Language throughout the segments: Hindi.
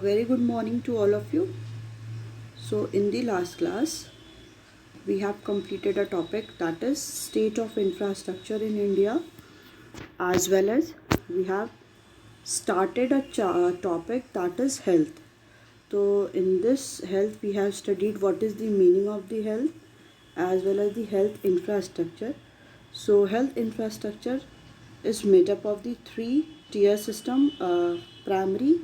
Very good morning to all of you. So in the last class we have completed a topic that is state of infrastructure in India, as well as we have started a topic that is health. So in this health we have studied what is the meaning of the health as well as the health infrastructure. So health infrastructure is made up of the three tier system, primary,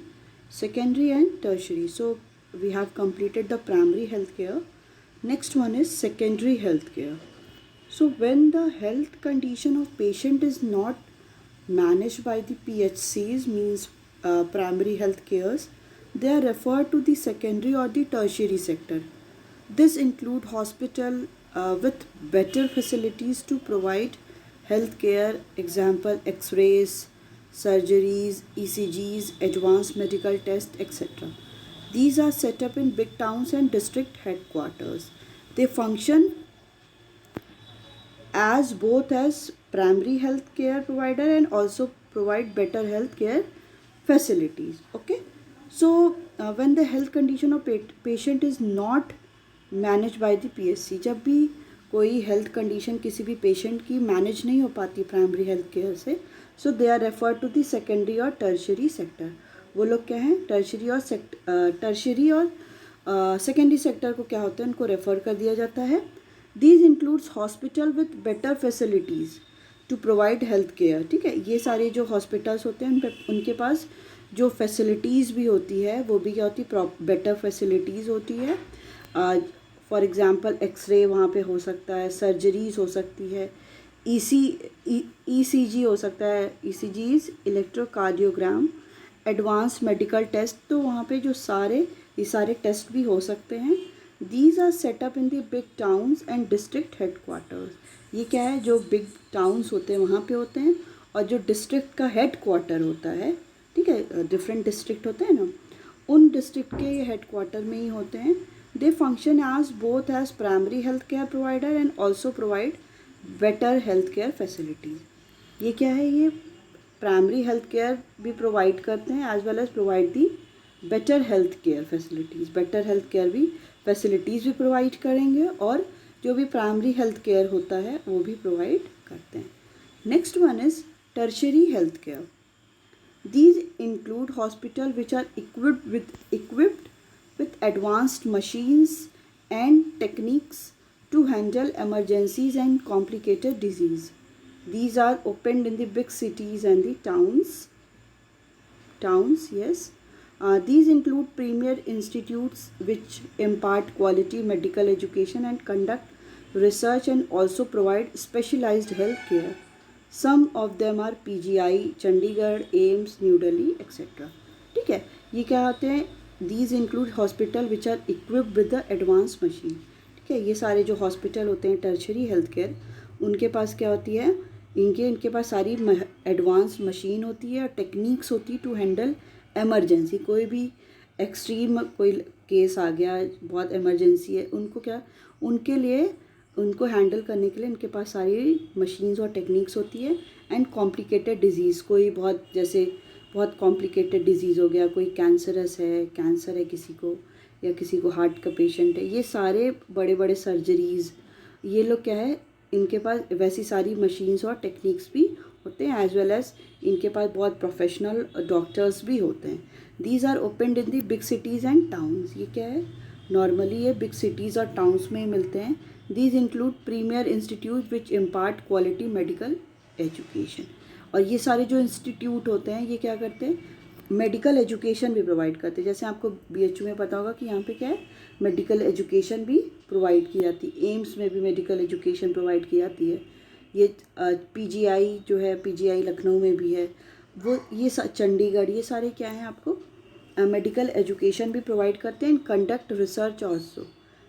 secondary and tertiary. So we have completed the primary healthcare. Next one is secondary healthcare. So when the health condition of patient is not managed by the PHCs, means primary health cares, they are referred to the secondary or the tertiary sector. This include hospital with better facilities to provide health care, example X-rays, surgeries, ECGs, advanced medical tests, etc. These are set up in big towns and district headquarters. They function as both as primary health care provider and also provide better health care facilities. Okay, so when the health condition of patient is not manage by the PSC, जब भी कोई हेल्थ कंडीशन किसी भी पेशेंट की मैनेज नहीं हो पाती प्राइमरी हेल्थ केयर से, so they are refer to the secondary और टर्शरी सेक्टर. वो लोग क्या हैं, टर्शरी और सेकेंडरी सेक्टर को क्या होता है, उनको रेफ़र कर दिया जाता है. These includes hospital with better facilities to provide health care. ठीक है, ये सारे जो हॉस्पिटल्स होते हैं उनके पास जो फैसिलिटीज़ भी होती है वो भी क्या होती है, बेटर फैसिलिटीज़ होती है. फॉर एग्ज़ाम्पल एक्सरे वहाँ पे हो सकता है, सर्जरीज हो सकती है, ECG हो सकता है, ECGs electrocardiogram, advance medical test, तो वहाँ पे जो ये सारे टेस्ट भी हो सकते हैं. These are set up in the big towns and district headquarters. ये क्या है, जो बिग टाउन्स होते हैं वहाँ पे होते हैं, और जो डिस्ट्रिक्ट का हेड क्वार्टर होता है, ठीक है, डिफरेंट डिस्ट्रिक्ट होते हैं ना, उन डिस्ट्रिक्ट के ये हेड क्वार्टर में ही होते हैं. They function as both as primary healthcare provider and also provide better healthcare facilities. ये क्या है, ये प्राइमरी हेल्थ केयर भी प्रोवाइड करते हैं as well as provide the better health care facilities. Better health care भी फैसिलिटीज़ भी प्रोवाइड करेंगे और जो भी प्राइमरी हेल्थ केयर होता है वो भी प्रोवाइड करते हैं. Next one is tertiary health care. These include hospitals which are equipped with advanced machines and techniques to handle emergencies and complicated disease. These are opened in the big cities and the towns, yes. These include premier institutes which impart quality medical education and conduct research and also provide specialized health care. Some of them are PGI, Chandigarh, AIIMS, New Delhi, etc. ठीक है, ये क्या होते हैं, these include hospital which are equipped with the advance machine. ठीक है, ये सारे जो हॉस्पिटल होते हैं टर्शरी हेल्थ केयर, उनके पास क्या होती है, इनके पास सारी एडवांस मशीन होती है और टेक्निक्स होती है टू हैंडल एमरजेंसी. कोई भी एक्सट्रीम कोई केस आ गया, बहुत इमरजेंसी है, उनको क्या, उनके लिए उनको हैंडल करने के लिए इनके पास सारी मशीन्स और टेक्निक्स होती है. एंड कॉम्प्लिकेटेड डिजीज़, कोई बहुत जैसे बहुत कॉम्प्लिकेटेड डिजीज़ हो गया, कोई कैंसर है किसी को, या किसी को हार्ट का पेशेंट है, ये सारे बड़े बड़े सर्जरीज़, ये लोग क्या है, इनके पास वैसी सारी मशीन्स और टेक्निक्स भी होते हैं एज वेल एज इनके पास बहुत प्रोफेशनल डॉक्टर्स भी होते हैं. These are opened in the big cities and towns. ये क्या है, नॉर्मली ये बिग सिटीज़ और टाउन्स में मिलते हैं. These include premier institute which impart quality medical education. और ये सारे जो इंस्टीट्यूट होते हैं ये क्या करते हैं, मेडिकल एजुकेशन भी प्रोवाइड करते हैं. जैसे आपको BHU में पता होगा कि यहाँ पे क्या है, मेडिकल एजुकेशन भी प्रोवाइड की जाती है. एम्स में भी मेडिकल एजुकेशन प्रोवाइड की जाती है. ये PGI जो है, PGI लखनऊ में भी है, वो ये चंडीगढ़, ये सारे क्या हैं, आपको मेडिकल एजुकेशन भी प्रोवाइड करते हैं. कंडक्ट रिसर्च ऑल्सो,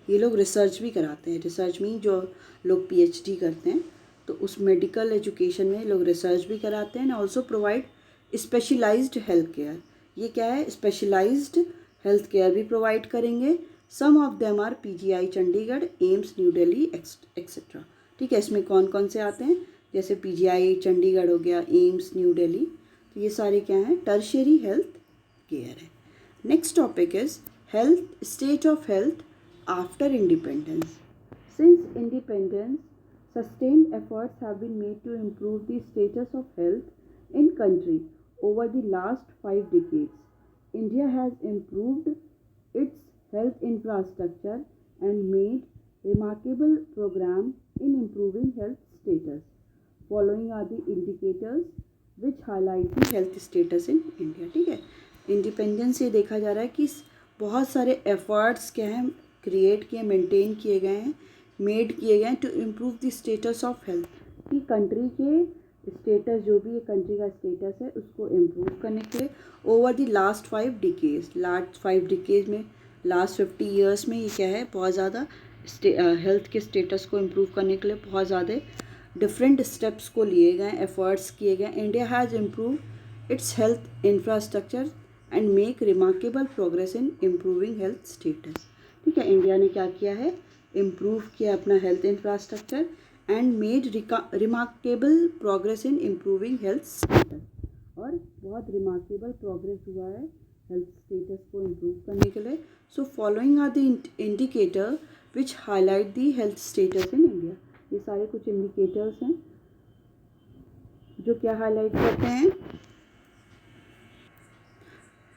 ये लोग रिसर्च भी कराते हैं. रिसर्च में जो लोग PhD करते हैं तो उस मेडिकल एजुकेशन में लोग रिसर्च भी कराते हैं. Also provide specialised health care. ये क्या है, स्पेशलाइज्ड हेल्थ केयर भी प्रोवाइड करेंगे. Some of them are PGI Chandigarh, AIIMS New Delhi, etcetera. ठीक है, इसमें कौन कौन से आते हैं, जैसे PGI चंडीगढ़ हो गया, एम्स न्यू दिल्ली, तो ये सारे क्या हैं, टर्शरी हेल्थ केयर है. Next topic is health, state of health after independence. Since independence, sustained efforts have been made to improve the status of health in country over the last 5 decades. India has improved its health infrastructure and made remarkable progress in improving health status. Following are the indicators which highlight the health status in India. ठीक है, इंडिपेंडेंस से देखा जा रहा है कि बहुत सारे एफर्ट्स क्या हैं क्रिएट किए, मेंटेन किए गए हैं, मेड किए गए हैं to improve the status of health, कि कंट्री के स्टेटस जो भी कंट्री का स्टेटस है उसको इम्प्रूव करने के लिए ओवर द लास्ट 5 डिकेज में, लास्ट 50 ईयर्स में ये क्या है बहुत ज़्यादा हेल्थ के स्टेटस को इम्प्रूव करने के लिए बहुत ज़्यादा डिफरेंट स्टेप्स को लिए गए, एफर्ट्स किए गए. India has improve it's health infrastructure and make remarkable progress in improving health status. ठीक है, इंडिया ने क्या किया है, इम्प्रूव किया अपना health infrastructure and made remarkable progress in improving health status. और बहुत रिमार्केबल प्रोग्रेस हुआ है हेल्थ स्टेटस को इम्प्रूव करने के लिए. So following are the indicator which highlight the health status in India. ये सारे कुछ इंडिकेटर्स हैं जो क्या हाईलाइट करते हैं,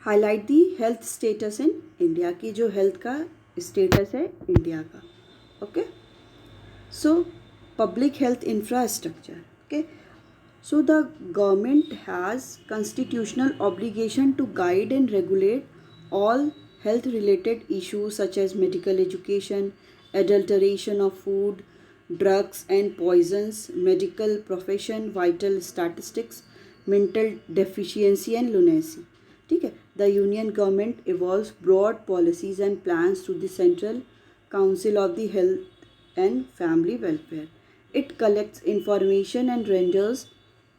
highlight the health status in India, की जो हेल्थ का स्टेटस है इंडिया का. Okay, so public health infrastructure. Okay, so the government has constitutional obligation to guide and regulate all health related issues such as medical education, adulteration of food, drugs and poisons, medical profession, vital statistics, mental deficiency and lunacy. ठीक है, the union government evolves broad policies and plans through the Central Council of the Health and Family Welfare. It collects information and renders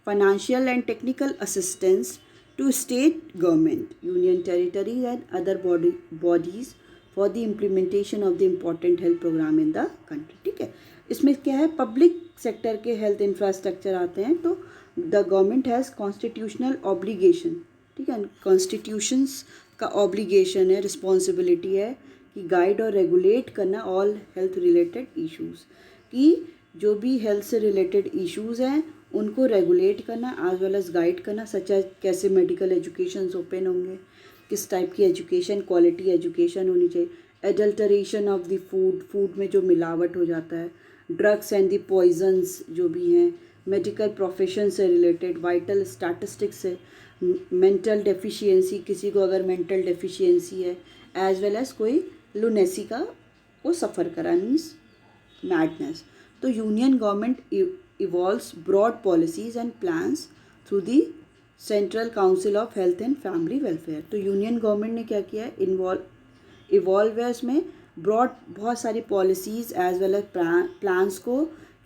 financial and technical assistance to state government, union territories and other bodies for the implementation of the important health program in the country. ठीक है, इसमें क्या है, पब्लिक सेक्टर के हेल्थ इंफ्रास्ट्रक्चर आते हैं. तो the government has constitutional obligation. ठीक है, कॉन्स्टिट्यूशंस का ऑब्लिगेशन है, रिस्पॉन्सिबिलिटी है कि गाइड और रेगुलेट करना ऑल हेल्थ रिलेटेड इश्यूज़, कि जो भी हेल्थ से रिलेटेड इश्यूज़ हैं उनको रेगुलेट करना एज वेल एज गाइड करना. सच एज कैसे मेडिकल एजुकेशन ओपन होंगे, किस टाइप की एजुकेशन, क्वालिटी एजुकेशन होनी चाहिए, एडल्टरेशन ऑफ द फूड में जो मिलावट हो जाता है, ड्रग्स एंड द पॉइजन्स जो भी हैं, मेडिकल प्रोफेशन से रिलेटेड, वाइटल स्टैटिस्टिक्स से, मेंटल डेफिशिएंसी, किसी को अगर मेंटल डेफिशिएंसी है, एज वेल एज कोई लुनेसी का वो सफ़र करा, मीन्स मैडनेस. तो union government evolves broad policies and plans through the Central Council of Health and Family Welfare. तो यूनियन गवर्नमेंट ने क्या किया है, इवॉल्व है इसमें ब्रॉड बहुत सारी policies as well as plans को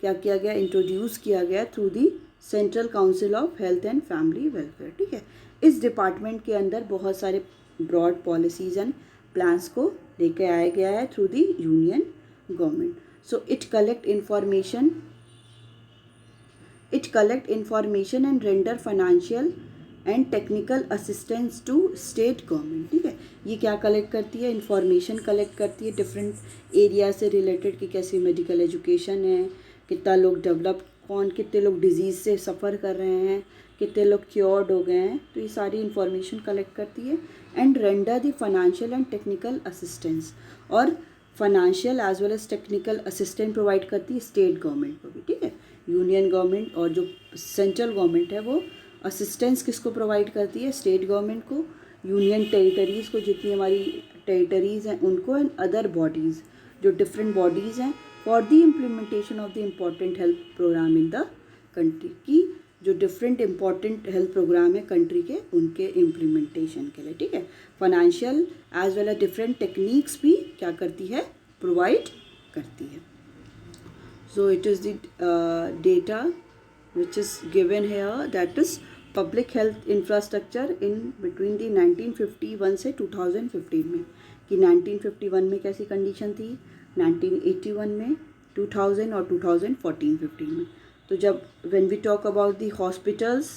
क्या किया गया, इंट्रोड्यूस किया गया through the central council of health and family welfare. ठीक है, इस डिपार्टमेंट के अंदर बहुत सारे ब्रॉड पॉलिसीज़ एंड प्लान्स को लेके आया गया है through the union government. So it collect information and render financial and technical assistance to state government. ठीक है, ये क्या कलेक्ट करती है, इंफॉर्मेशन कलेक्ट करती है डिफरेंट एरिया से रिलेटेड, कि कैसी मेडिकल एजुकेशन है, कितना लोग डेवलप, कितने लोग डिजीज़ से सफ़र कर रहे हैं, कितने लोग क्योर्ड हो गए हैं. तो ये सारी इंफॉर्मेशन कलेक्ट करती है and render the financial and technical assistance, और financial as well as technical assistant provide करती है स्टेट गवर्नमेंट को भी. ठीक है, यूनियन गवर्नमेंट और जो सेंट्रल गवर्नमेंट है वो असिस्टेंस किसको प्रोवाइड करती है, स्टेट गवर्नमेंट को, यूनियन टेरिटरीज़ को, जितनी हमारी टेरिटरीज़ हैं उनको, एंड अदर बॉडीज़ जो डिफरेंट बॉडीज़ हैं for the implementation of the important health programme in the country, की जो डिफरेंट इम्पॉर्टेंट हेल्थ प्रोग्राम है कंट्री के, उनके इम्प्लीमेंटेशन के लिए. ठीक है, financial as well as different techniques भी क्या करती है, प्रोवाइड करती है. So it is the data which is given here, that is public health infrastructure in between the 1951 से 2015 में, कि 1951 में कैसी कंडीशन थी, 1981 में, 2000 और 2014-15 में. तो जब when we talk about the hospitals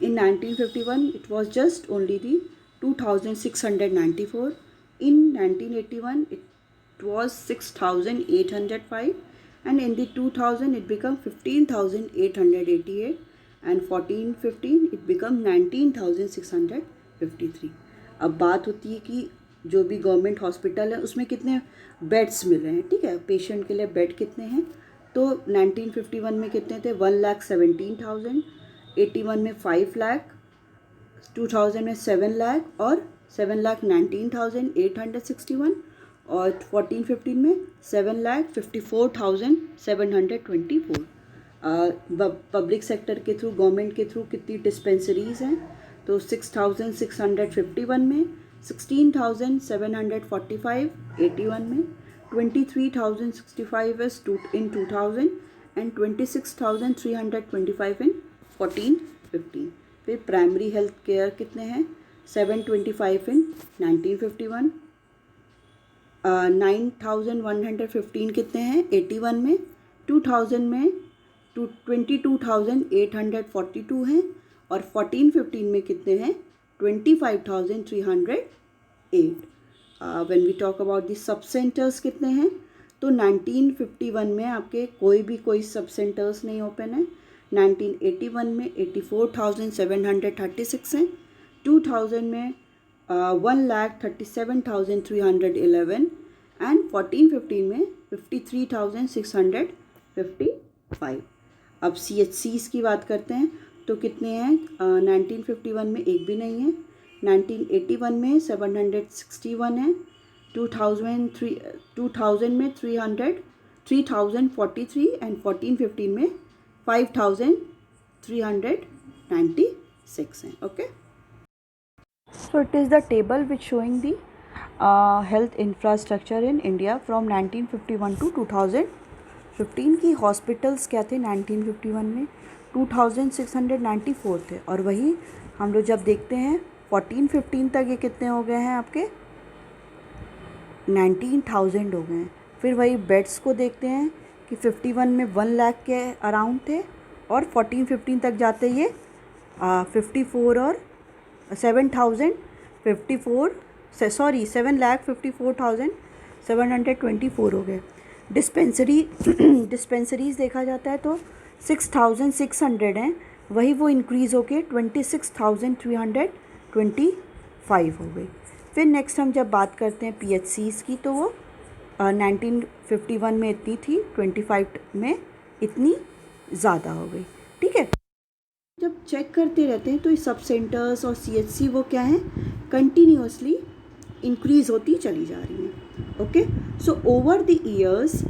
in 1951 it was just only the 2694. In 1981 it was 6805, and in the 2000 it became 15888, and 1415 it become 19653. अब बात होती है कि जो भी गवर्नमेंट हॉस्पिटल है उसमें कितने बेड्स मिल रहे हैं, ठीक है, पेशेंट के लिए बेड कितने हैं। तो 1951 में कितने थे, 1,17,000, 81 में 5 लाख, 2000 में 7 लाख और 7,19,861, और 1415 में 7,54,724। पब्लिक सेक्टर के थ्रू, गवर्नमेंट के थ्रू कितनी डिस्पेंसरीज हैं, तो 6,651 में, 16,745 81 में, 23,065 is in 2000 and 26,325 in 1415। फिर प्राइमरी हेल्थ केयर कितने हैं, 725 इन 1951, 9,115 कितने हैं 81 में, 2000 में 22,842 हैं, और 1415 में कितने हैं 25,308। When we talk about the sub centres कितने हैं, तो 1951 में आपके कोई सब सेंटर्स नहीं ओपन है, 1981 में 84,736 हैं, 2000 में 1,37,311 एंड 1415 में 53,655। अब CHCs की बात करते हैं तो कितने हैं, 1951 में एक भी नहीं है, 1981 में 761 है, 2000 में 3,043 एंड 1415 में 5,396 हैं। Okay, so it is the table which showing the health infrastructure in India from 1951 to 2015 की हॉस्पिटल्स क्या थे 1951 में 2694 थे, और वही हम लोग जब देखते हैं 1415 तक ये कितने हो गए हैं आपके 19,000 हो गए हैं। फिर वही बेड्स को देखते हैं कि 51 में 1 लाख के अराउंड थे, और 1415 तक जाते ये 54 और 7,54,724 हो गए। डिस्पेंसरीज देखा जाता है तो 6,600 हैं, वही वो इंक्रीज़ होके 26,325 हो गई। फिर नेक्स्ट हम जब बात करते हैं PHCs की तो वो 1951 में इतनी थी, 25 में इतनी ज़्यादा हो गई, ठीक है। जब चेक करते रहते हैं तो ये सब सेंटर्स और CHC वो क्या हैं, कंटिन्यूसली इंक्रीज़ होती चली जा रही हैं। Okay, so over the years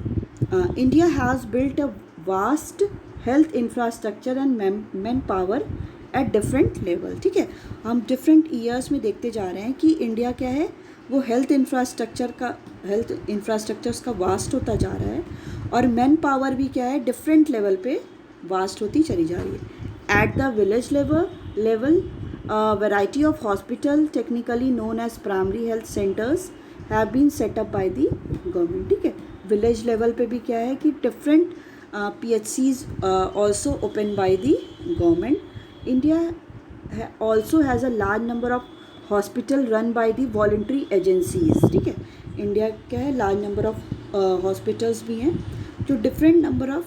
India has built a vast health infrastructure and man power at different level, ठीक है। हम डिफरेंट ईयर्स में देखते जा रहे हैं कि इंडिया क्या है, वो हेल्थ इंफ्रास्ट्रक्चर्स का वास्ट होता जा रहा है, और मैन पावर भी क्या है डिफरेंट लेवल पे वास्ट होती चली जा रही है। At the village level variety of hospital technically known as primary health centers have been set up by the government, ठीक है। विलेज लेवल पे भी क्या है कि different PHCs also opened by the government. India also has a large number of hospital run by the voluntary agencies, ठीक है। इंडिया क्या है, लार्ज नंबर ऑफ हॉस्पिटल्स भी हैं जो डिफरेंट नंबर ऑफ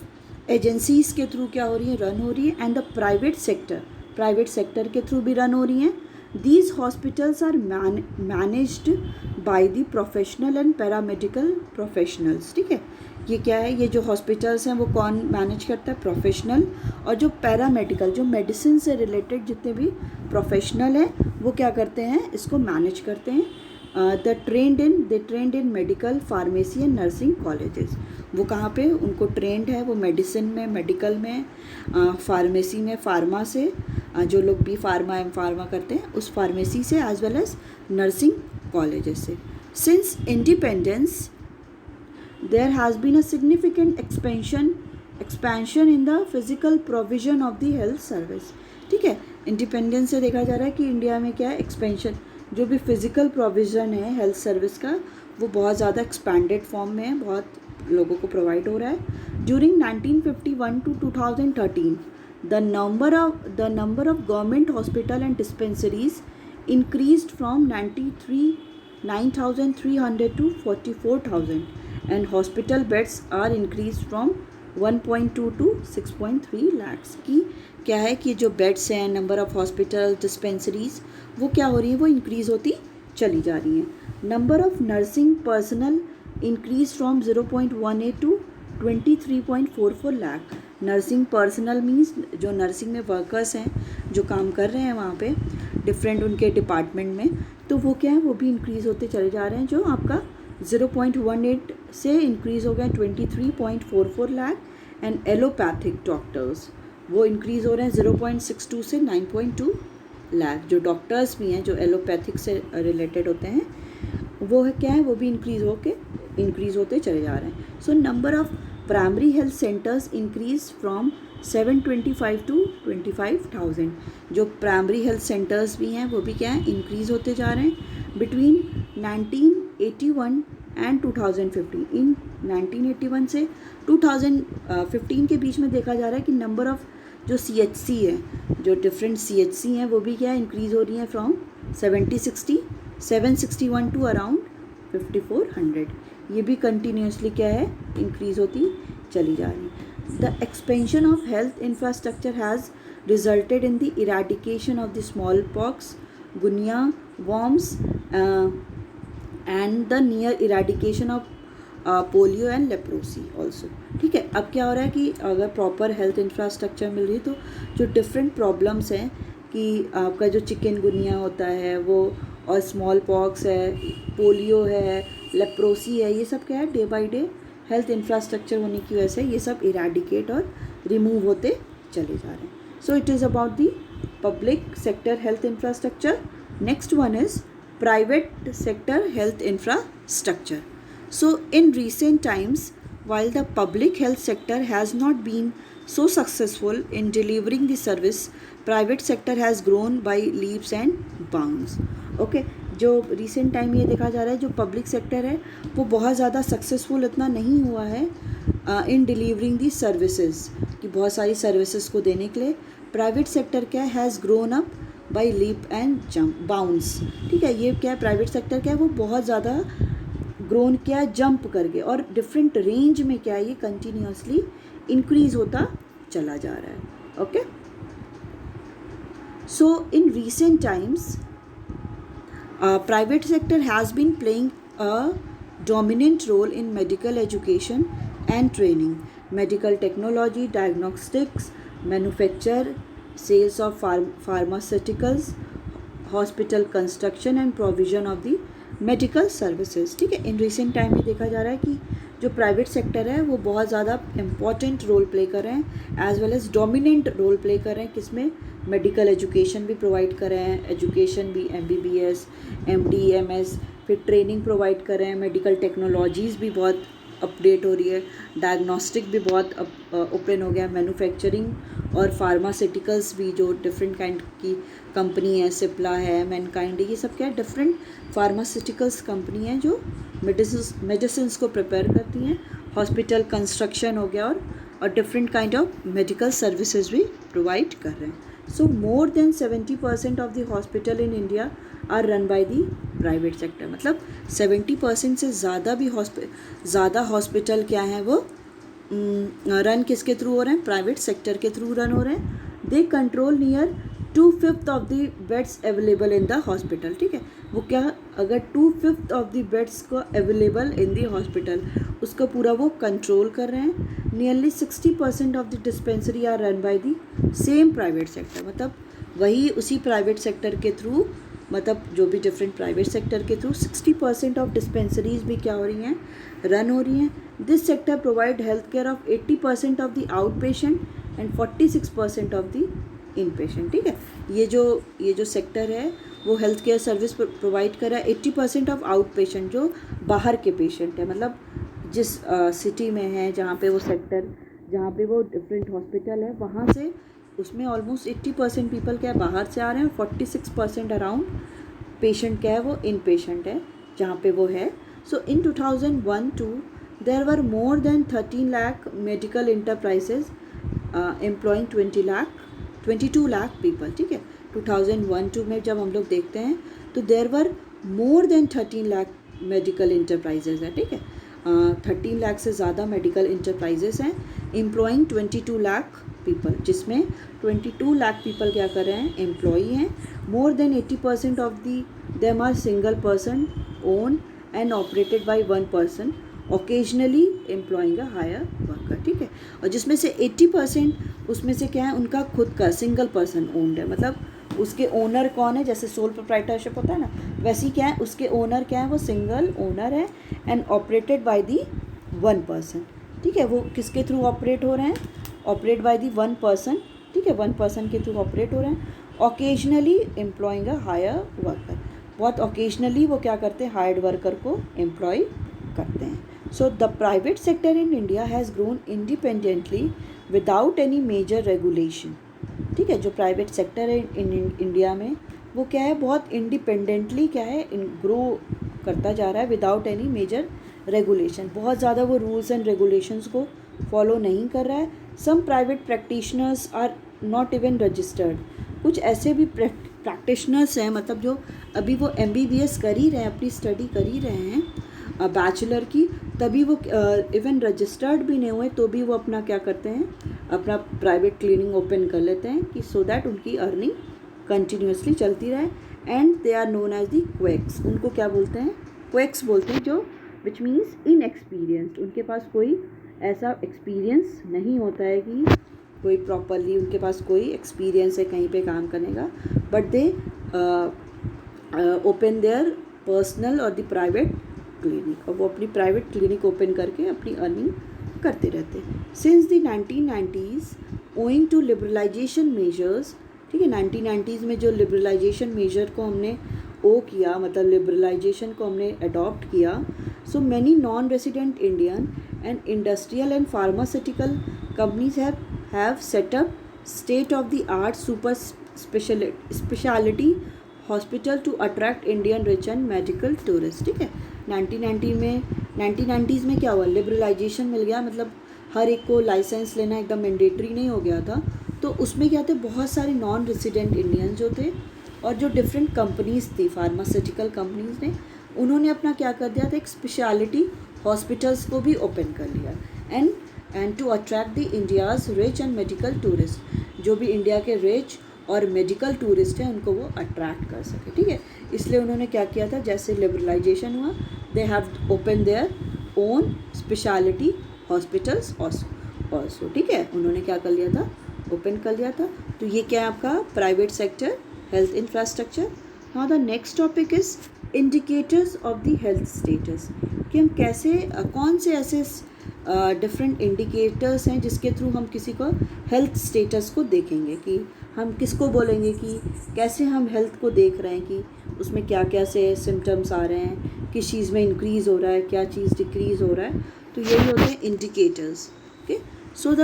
एजेंसीज़ के थ्रू क्या हो रही है, रन हो रही है, एंड द प्राइवेट सेक्टर के थ्रू भी रन हो रही हैं। These hospitals are managed by the professional and paramedical professionals, ठीक है। ये क्या है, ये जो हॉस्पिटल्स हैं वो कौन मैनेज करता है, प्रोफेशनल, और जो पैरामेडिकल, जो मेडिसिन से रिलेटेड जितने भी प्रोफेशनल हैं वो क्या करते हैं, इसको मैनेज करते हैं। They trained in medical, pharmacy and nursing colleges. वो कहाँ पे उनको ट्रेंड है, वो मेडिसिन में, मेडिकल में, फार्मेसी में, फार्मा से, जो लोग भी फार्मा एम फार्मा करते हैं उस फार्मेसी से, as well as nursing colleges से। Since independence there has been a significant expansion in the physical provision of the health service, ठीक है। इंडिपेंडेंस से देखा जा रहा है कि इंडिया में क्या है, एक्सपेंशन, जो भी फिज़िकल प्रोविज़न है हेल्थ सर्विस का वो बहुत ज़्यादा एक्सपैंडेड फॉर्म में है, बहुत लोगों को प्रोवाइड हो रहा है। During 1951 to 2013 the number of government hospital and dispensaries increased from 9,300 to 44,000, and hospital beds are increased from 1.2 to 6.3 lakhs. की क्या है कि जो बेड्स हैं, नंबर ऑफ हॉस्पिटल डिस्पेंसरीज, वो क्या हो रही हैं, वो इंक्रीज़ होती चली जा रही हैं. Number of nursing personnel increase from 0.18 to 23.44 lakh. Nursing personnel means जो नर्सिंग में वर्कर्स हैं, जो काम कर रहे हैं वहाँ पे डिफरेंट उनके डिपार्टमेंट में, तो वो क्या है, वो भी इंक्रीज़ होते चले जा रहे हैं. जो आपका 0.18 से इंक्रीज़ हो गया 23.44 लाख. एंड एलोपैथिक डॉक्टर्स वो इंक्रीज़ हो रहे हैं 0.62 से 9.2 लाख. जो डॉक्टर्स भी हैं जो एलोपैथिक से रिलेटेड होते हैं, वो है क्या है, वो भी इंक्रीज़ होते चले जा रहे हैं. So number of primary health centres increase from 725 to 25,000. जो प्राइमरी हेल्थ सेंटर्स भी हैं वो भी क्या है, इंक्रीज़ होते जा रहे हैं बिटवीन 1981 एंड 2015. इन 1981 से 2015 के बीच में देखा जा रहा है कि नंबर ऑफ जो CHC है, जो डिफरेंट CHC हैं, वो भी क्या इंक्रीज़ हो रही हैं फ्रॉम 761 टू अराउंड 5400. ये भी कंटिन्यूसली क्या है, इंक्रीज़ होती चली जा रही है. The expansion of health infrastructure has resulted in the eradication of the smallpox, guinea, worms and the near eradication of polio and leprosy also. ठीक है, अब क्या हो रहा है कि अगर प्रॉपर हेल्थ इंफ्रास्ट्रक्चर मिल रही है तो जो डिफरेंट प्रॉब्लम्स हैं कि आपका जो चिकनगुनिया होता है वो, और स्मॉल पॉक्स है, पोलियो है, लेप्रोसी है, ये सब क्या है, day by day health infrastructure होने की वजह से ये सब इराडिकेट और रिमूव होते चले जा रहे हैं. सो it is about the public sector health infrastructure. Next one is private sector health infrastructure. So in recent times, while the public health sector has not been so successful in delivering the service, private sector has grown by leaps and bounds. Okay, जो recent time ये देखा जा रहा है जो public sector है वो बहुत ज़्यादा successful इतना नहीं हुआ है in delivering the services, कि बहुत सारी services को देने के लिए. private sector क्या has grown up by leap and jump bounce. ठीक है, ये क्या है, प्राइवेट सेक्टर क्या है, वो बहुत ज़्यादा ग्रोन किया है जंप करके, और डिफरेंट रेंज में क्या है, ये कंटिन्यूसली इंक्रीज होता चला जा रहा है. Okay, so in recent times private sector has been playing a dominant role in medical education and training, medical technology, diagnostics, manufacture, sales of pharmaceuticals, hospital construction and provision of the medical services. ठीक है, इन रिसेंट टाइम में देखा जा रहा है कि जो प्राइवेट सेक्टर है वो बहुत ज़्यादा इम्पॉर्टेंट रोल प्ले कर रहे हैं, as well as dominant role play कर रहे हैं. किसमें, मेडिकल एजुकेशन भी प्रोवाइड कर रहे हैं, एजुकेशन भी MBBS, MD, MS, फिर ट्रेनिंग प्रोवाइड कर रहे हैं, मेडिकल टेक्नोलॉजीज़ भी बहुत अपडेट हो रही है, डायग्नोस्टिक भी बहुत ओपन हो गया, मैन्युफैक्चरिंग और फार्मास्यूटिकल्स भी, जो डिफरेंट काइंड की कंपनी है, सिप्ला है, मैनकाइंड, ये सब क्या है, डिफरेंट फार्मास्यूटिकल्स कंपनी है जो मेडिसिन्स को प्रिपेयर करती हैं. हॉस्पिटल कंस्ट्रक्शन हो गया, और different kind of medical services भी प्रोवाइड कर रहे हैं. So more than 70% of the hospital in India are run by the private sector. मतलब 70% से ज़्यादा हॉस्पिटल क्या हैं, वो रन किसके थ्रू हो रहे हैं, प्राइवेट सेक्टर के थ्रू रन हो रहे हैं. They control near 2/5 of the beds available in the hospital. ठीक है, वो क्या, अगर 2/5 ऑफ द बेड्स को अवेलेबल इन द हॉस्पिटल, उसका पूरा वो कंट्रोल कर रहे हैं. Nearly 60% of the dispensary are run by the same private sector. मतलब वही उसी प्राइवेट सेक्टर के थ्रू, मतलब जो भी डिफरेंट प्राइवेट सेक्टर के थ्रू 60% ऑफ डिस्पेंसरीज भी क्या हो रही हैं, रन हो रही हैं. This sector provide health care of 80% of the out patient and 46% of the in patient. ठीक है, ये जो सेक्टर है वो हेल्थ केयर सर्विस प्रोवाइड कर रहा है 80% ऑफ आउट पेशेंट, जो बाहर के पेशेंट है. मतलब जिस सिटी में है, जहाँ पे वो सेक्टर, जहाँ पे वो डिफरेंट हॉस्पिटल है, वहाँ से उसमें ऑलमोस्ट 80% पीपल क्या है, बाहर से आ रहे हैं. 46% अराउंड पेशेंट क्या है, वो इन पेशेंट है जहाँ पे वो है. So in 2001-2 there were more than 13 lakh medical enterprises employing 22 lakh people. ठीक है, 2001-2 में जब हम लोग देखते हैं तो there were more than 13 lakh medical enterprises है, ठीक है। 13 लाख से ज़्यादा मेडिकल इंटरप्राइजेज हैं एम्प्लॉइंग 22 लाख पीपल, जिसमें 22 लाख पीपल क्या कर रहे हैं, एम्प्लॉई हैं। More than 80% of the them are single person own and operated by one person occasionally employing a hire worker, ठीक है। और जिसमें से 80% उसमें से क्या है, उनका खुद का सिंगल पर्सन ओन्ड है, मतलब उसके ओनर कौन है, जैसे सोल प्रोप्राइटरशिप होता है ना, वैसे ही क्या है, उसके ओनर क्या है, वो सिंगल ओनर है and operated by the one person, ठीक है। वो किसके थ्रू ऑपरेट हो रहे हैं, operate by the one person, ठीक है, वन पर्सन के थ्रू ऑपरेट हो रहे हैं। Occasionally employing a hire worker, बहुत ओकेजनली वो क्या करते हैं, हायर्ड वर्कर को एम्प्लॉय करते हैं। So the private sector in India has grown independently without any major regulation, ठीक है। जो प्राइवेट सेक्टर है इन इंडिया में वो क्या है, बहुत इंडिपेंडेंटली क्या है, ग्रो करता जा रहा है विदाउट एनी मेजर रेगुलेशन, बहुत ज़्यादा वो रूल्स एंड रेगुलेशंस को फॉलो नहीं कर रहा है। Some private practitioners are not even registered, कुछ ऐसे भी प्रैक्टिशनर्स हैं, मतलब जो अभी वो MBBS कर ही रहे हैं, अपनी स्टडी कर ही रहे हैं बैचलर की, तभी वो इवन रजिस्टर्ड भी नहीं हुए तो भी वो अपना क्या करते हैं, अपना प्राइवेट क्लिनिक ओपन कर लेते हैं कि सो दैट उनकी अर्निंग कंटिन्यूसली चलती रहे। And they are known as the quacks, उनको क्या बोलते हैं, क्वेक्स बोलते हैं, जो विच मीन्स इनएक्सपीरियंस्ड, उनके पास कोई ऐसा एक्सपीरियंस नहीं होता है कि कोई प्रॉपरली उनके पास कोई एक्सपीरियंस है कहीं पे काम करने का, but they open their personal और द प्राइवेट क्लिनिक, और वो अपनी प्राइवेट क्लिनिक ओपन करके अपनी अर्निंग करते रहते हैं। Since the 1990s owing to liberalisation measures, ठीक है, 1990s में जो लिबरलाइजेशन मेजर को हमने किया, मतलब लिबरलाइजेशन को हमने अडॉप्ट किया, so many non resident Indian and industrial and pharmaceutical companies have set up state of the art super speciality hospital to attract Indian rich and medical tourist, ठीक है। 1990s में क्या हुआ, लिबरलाइजेशन मिल गया, मतलब हर एक को लाइसेंस लेना एकदम मैंडेटरी नहीं हो गया था, तो उसमें क्या थे, बहुत सारे नॉन रेसिडेंट इंडियन जो थे और जो डिफरेंट कंपनीज थी, फार्मास्यूटिकल कंपनीज ने, उन्होंने अपना क्या कर दिया था, एक स्पेशलिटी हॉस्पिटल्स को भी ओपन कर लिया and to attract the India's rich and medical tourist, जो भी इंडिया के रिच और मेडिकल टूरिस्ट हैं उनको वो अट्रैक्ट कर सके, ठीक है। इसलिए उन्होंने क्या किया था, जैसे लिबरलाइजेशन हुआ, they have open their own speciality hospitals also, ठीक है, उन्होंने क्या कर लिया था, ओपन कर लिया था। तो ये क्या है आपका private sector health infrastructure. Now the next topic is indicators of the health status, कि हम कैसे कौन से ऐसे डिफरेंट इंडिकेटर्स हैं जिसके थ्रू हम किसी को हेल्थ स्टेटस को देखेंगे, कि हम किसको बोलेंगे कि कैसे हम हेल्थ को देख रहे हैं, कि उसमें क्या क्या से सिम्टम्स आ रहे हैं, किस चीज़ में इंक्रीज़ हो रहा है, क्या चीज़ डिक्रीज़ हो रहा है, तो यही होते हैं indicators, okay. So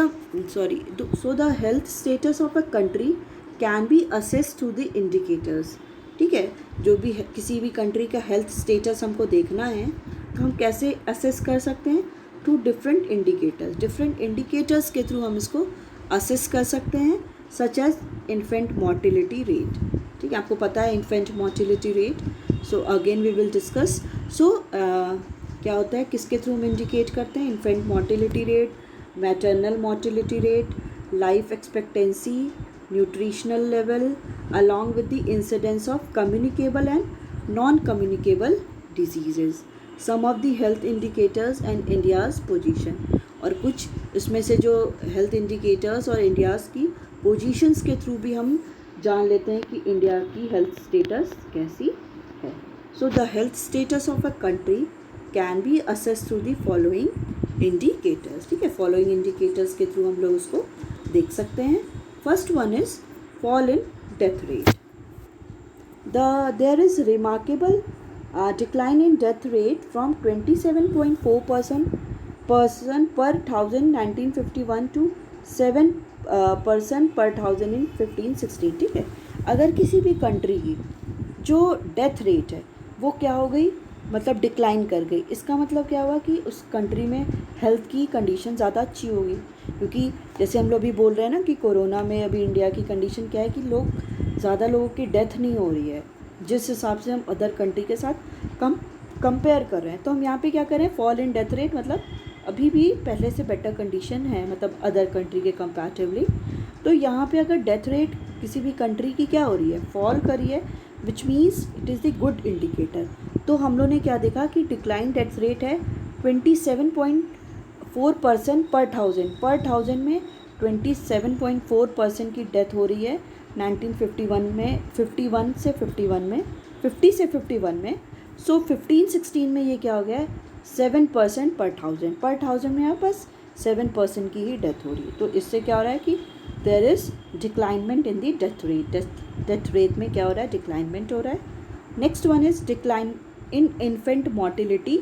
the health status of a country can be assess through the indicators, ठीक है। जो भी किसी भी कंट्री का हेल्थ स्टेटस हमको देखना है तो हम कैसे असेस कर सकते हैं, थ्रू डिफरेंट इंडिकेटर्स के थ्रू हम इसको असेस कर सकते हैं, such as infant mortality rate, ठीक है, आपको पता है infant mortality rate, so again we will discuss. So क्या होता है, किसके थ्रू हम इंडिकेट करते हैं, infant mortality rate, maternal mortality rate, life expectancy, nutritional level, along with the incidence of communicable and non communicable diseases, some of the health indicators and India's position, और कुछ इसमें से जो हेल्थ इंडिकेटर्स और इंडियाज़ की पोजीशंस के थ्रू भी हम जान लेते हैं कि इंडिया की हेल्थ स्टेटस कैसी है। So the health status of a country can be assess through the following indicators, ठीक है, फॉलोइंग इंडिकेटर्स के थ्रू हम लोग उसको देख सकते हैं। First one is fall in death rate, there is remarkable decline in death rate from 27.4% per thousand 1951 to 7% per thousand in 1516, ठीक है। अगर किसी भी कंट्री की जो डेथ रेट है वो क्या हो गई, मतलब डिक्लाइन कर गई, इसका मतलब क्या हुआ कि उस कंट्री में हेल्थ की कंडीशन ज़्यादा अच्छी होगी, क्योंकि जैसे हम लोग भी बोल रहे हैं ना कि कोरोना में अभी इंडिया की कंडीशन क्या है कि लोग ज़्यादा लोगों की डेथ नहीं हो रही है जिस हिसाब से हम अदर कंट्री के साथ कंपेयर कर रहे हैं। तो हम यहाँ पे क्या करें, फॉल इन डेथ रेट, मतलब अभी भी पहले से बेटर कंडीशन है, मतलब अदर कंट्री के कंपैरेटिवली। तो यहाँ पे अगर डेथ रेट किसी भी कंट्री की क्या हो रही है, फॉल कर रही है, which means it is the good indicator. तो हम लोग ने क्या देखा कि डिक्लाइन डेथ रेट है 27.4% पर थाउजेंड में 27.4% की डेथ हो रही है 1951 में, 51 से 51 में, 50 से 51 में। सो 15-16 में ये क्या हो गया है, 7% पर थाउजेंड में यहाँ बस 7% की ही डेथ हो रही है। तो इससे क्या हो रहा है कि there is declinement in the death rate, death rate में क्या हो रहा है, डिक्लाइनमेंट हो रहा है। Next one is decline in infant mortality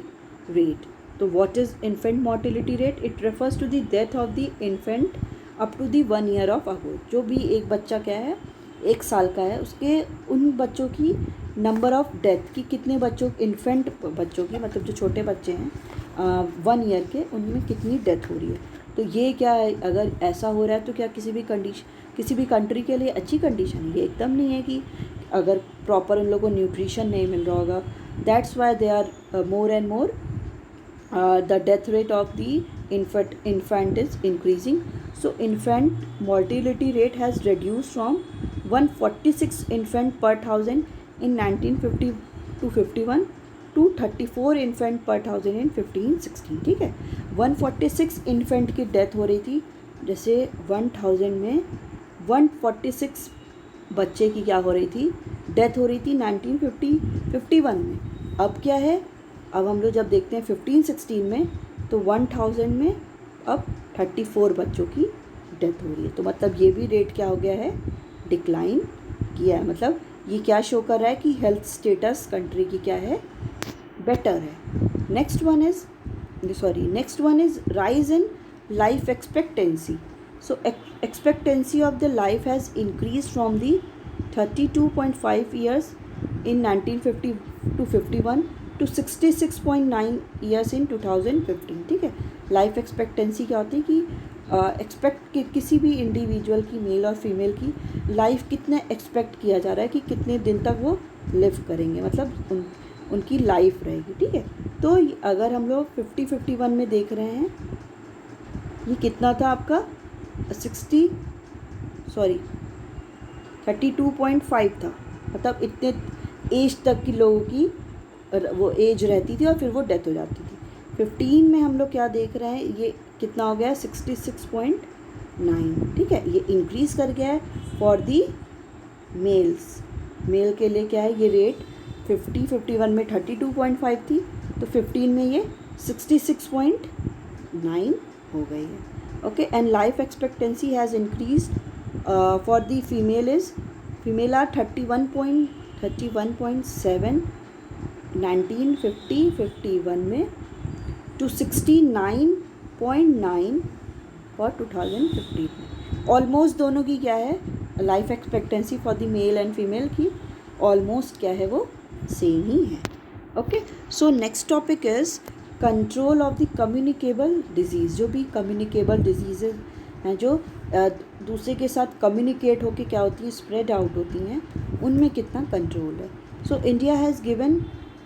rate. तो what is infant mortality rate? It refers to the death of the infant up to the 1 year of ago. जो भी एक बच्चा क्या है, 1 साल का है, उसके उन बच्चों की नंबर ऑफ डेथ की, कितने बच्चों, इन्फेंट बच्चों की, मतलब जो छोटे बच्चे हैं 1 ईयर के, उनमें कितनी डेथ हो रही है। तो ये क्या है, अगर ऐसा हो रहा है तो क्या किसी भी कंट्री के लिए अच्छी कंडीशन है? ये एकदम नहीं है कि अगर प्रॉपर उन लोगों को न्यूट्रिशन नहीं मिल रहा होगा। That's why they are more and more the death rate of the infant is increasing. So infant mortality rate has reduced from 146 infant per thousand in 1950 to 51 to 34 infant per thousand in 15-16। ठीक है, 146 इन्फेंट की डेथ हो रही थी, जैसे 1000 में 146 बच्चे की क्या हो रही थी, डेथ हो रही थी 1951 में। अब क्या है, अब हम लोग जब देखते हैं 15-16 में, तो 1000 में अब 34 बच्चों की डेथ हो रही है। तो मतलब ये भी रेट क्या हो गया है, डिक्लाइन किया है। मतलब ये क्या शो कर रहा है कि हेल्थ स्टेटस कंट्री की क्या है, बेटर है। Next one is rise in life expectancy. So expectancy of the life has increase from the 32.5 years in 1950 to 51 to 66.9 years in 2015। ठीक है, लाइफ एक्सपेक्टेंसी क्या होती है कि एक्सपेक्ट किसी भी इंडिविजुअल की, मेल और फीमेल की लाइफ कितना एक्सपेक्ट किया जा रहा है कि कितने दिन तक वो लिव करेंगे, मतलब उनकी लाइफ रहेगी। ठीक है, तो अगर हम लोग 50-51 में देख रहे हैं, ये कितना था आपका 32.5 था, मतलब इतने एज तक की लोगों की वो एज रहती थी और फिर वो डेथ हो जाती थी। 15 में हम लोग क्या देख रहे हैं, ये कितना हो गया है 66.9। ठीक है, ये इंक्रीज़ कर गया है फॉर दी मेल्स। मेल के लिए क्या है, ये रेट 51 में 32.5 थी, तो 15 में ये 66.9 हो गई है। Okay, and life expectancy has increase for the female are 31.7 1950-51 में टू 69.9 फॉर 2015 में। ऑलमोस्ट दोनों की क्या है, life expectancy for the male and female की ऑलमोस्ट क्या है, वो सेम ही है। Okay, so next topic is control of the communicable disease. जो भी कम्युनिकेबल डिजीज़ेज हैं, जो दूसरे के साथ कम्युनिकेट होके क्या होती हैं, स्प्रेड आउट होती हैं, उनमें कितना कंट्रोल है। So India has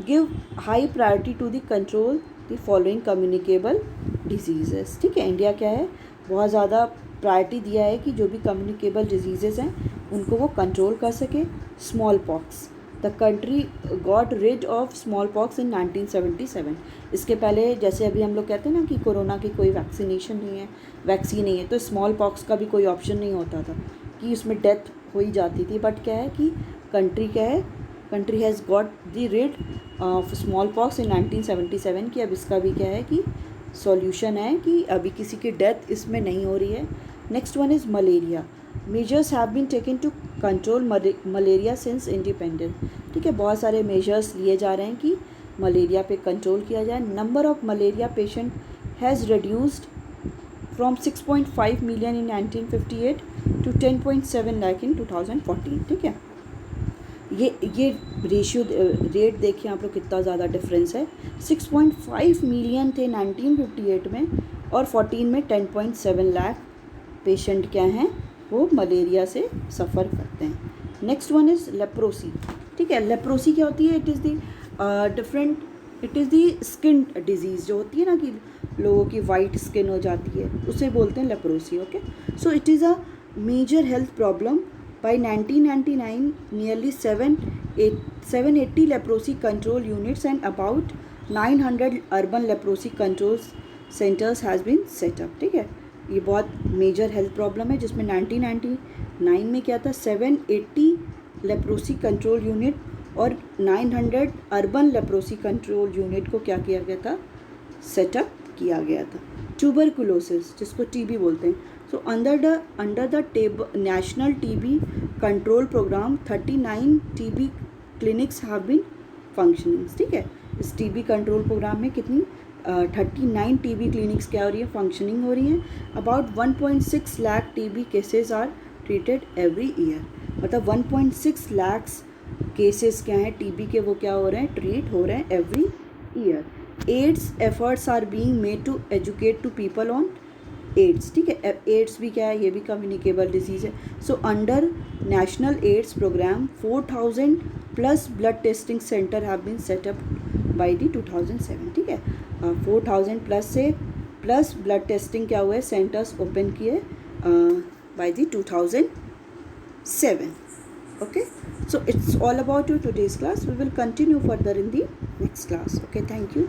give high priority to the control the following communicable diseases. ठीक है, इंडिया क्या है, बहुत ज़्यादा प्रायोरिटी दिया है कि जो भी कम्युनिकेबल डिजीज़ेस हैं उनको वो कंट्रोल कर सके। Smallpox, the country got rid of smallpox in 1977। इसके पहले जैसे अभी हम लोग कहते हैं ना कि कोरोना की कोई वैक्सीन नहीं है, तो स्मॉल पॉक्स का भी कोई ऑप्शन नहीं होता था कि उसमें डेथ हो ही जाती थी। बट क्या है कि country has got the rid of smallpox in 1977 की अब इसका भी क्या है कि सॉल्यूशन है कि अभी किसी की डेथ इसमें नहीं हो रही है। Next one is malaria. Measures have been taken to control malaria since independence. ठीक है, बहुत सारे मेजर्स लिए जा रहे हैं कि मलेरिया पे कंट्रोल किया जाए। Number of malaria patient has reduced from 6.5 million in 1958 to 10.7 lakh in 2014। ठीक है, ये रेट देखिए आप लोग, कितना ज़्यादा डिफरेंस है। 6.5 मिलियन थे 1958 में और 14 में 10.7 लाख पेशेंट क्या हैं, वो मलेरिया से सफ़र करते हैं। Next one is leprosy. ठीक है, लेप्रोसी क्या होती है? It is the different, it is the skin disease जो होती है ना कि लोगों की वाइट स्किन हो जाती है, उसे बोलते हैं leprosy. Okay, so it is a major health problem. By 1999, nearly 780 leprosy control units and about 900 urban leprosy control centers has been set up. ठीक है, ये बहुत मेजर हेल्थ प्रॉब्लम है जिसमें 1999 में क्या था, 780 लेप्रोसी कंट्रोल यूनिट और 900 अर्बन लेप्रोसी कंट्रोल यूनिट को क्या किया गया था, सेटअप किया गया था. ट्यूबरकुलोसिस जिसको टीबी बोलते हैं. So under the national TB control program 39 TB clinics have been functioning. ठीक है, इस TB कंट्रोल प्रोग्राम में कितनी 39 TB क्लिनिक्स क्या हो रही है, फंक्शनिंग हो रही हैं. About 1.6 lakh TB cases are treated every year. मतलब 1.6 लाख केसेस क्या हैं TB के, वो क्या हो रहे हैं, ट्रीट हो रहे हैं every year. AIDS efforts are being made to educate to people on AIDS. ठीक है, एड्स भी क्या है, ये भी कम्युनिकेबल डिजीज़ है. So under national AIDS program 4000 plus blood testing center have been set up by the 2007. ठीक है, 4000 प्लस से प्लस ब्लड टेस्टिंग क्या हुए, सेंटर्स ओपन किए bye the 2007. Okay, so it's all about your today's class. We will continue further in the next class. Okay, thank you.